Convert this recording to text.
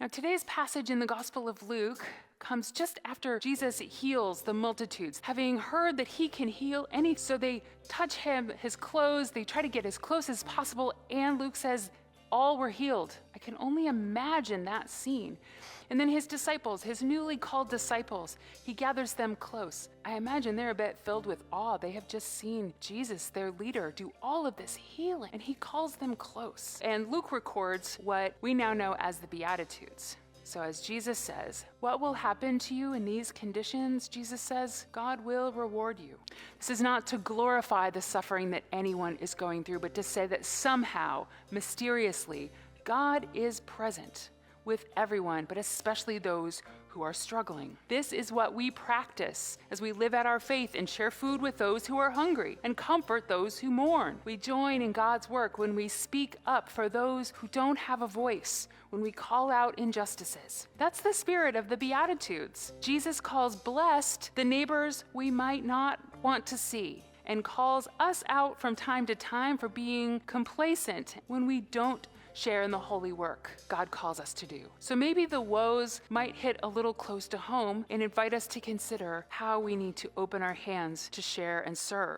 Now, today's passage in the Gospel of Luke comes just after Jesus heals the multitudes, having heard that he can heal any. So they touch him, his clothes, they try to get as close as possible, and Luke says all were healed. I can only imagine that scene. And then his disciples, his newly called disciples, he gathers them close. I imagine they're a bit filled with awe. They have just seen Jesus, their leader, do all of this healing, and he calls them close. And Luke records what we now know as the Beatitudes. So as Jesus says, what will happen to you in these conditions? Jesus says, God will reward you. This is not to glorify the suffering that anyone is going through, but to say that somehow, mysteriously, God is present with everyone, but especially those who are struggling. This is what we practice as we live out our faith and share food with those who are hungry and comfort those who mourn. We join in God's work when we speak up for those who don't have a voice, when we call out injustices. That's the spirit of the Beatitudes. Jesus calls blessed the neighbors we might not want to see, and calls us out from time to time for being complacent when we don't share in the holy work God calls us to do. So maybe the woes might hit a little close to home and invite us to consider how we need to open our hands to share and serve.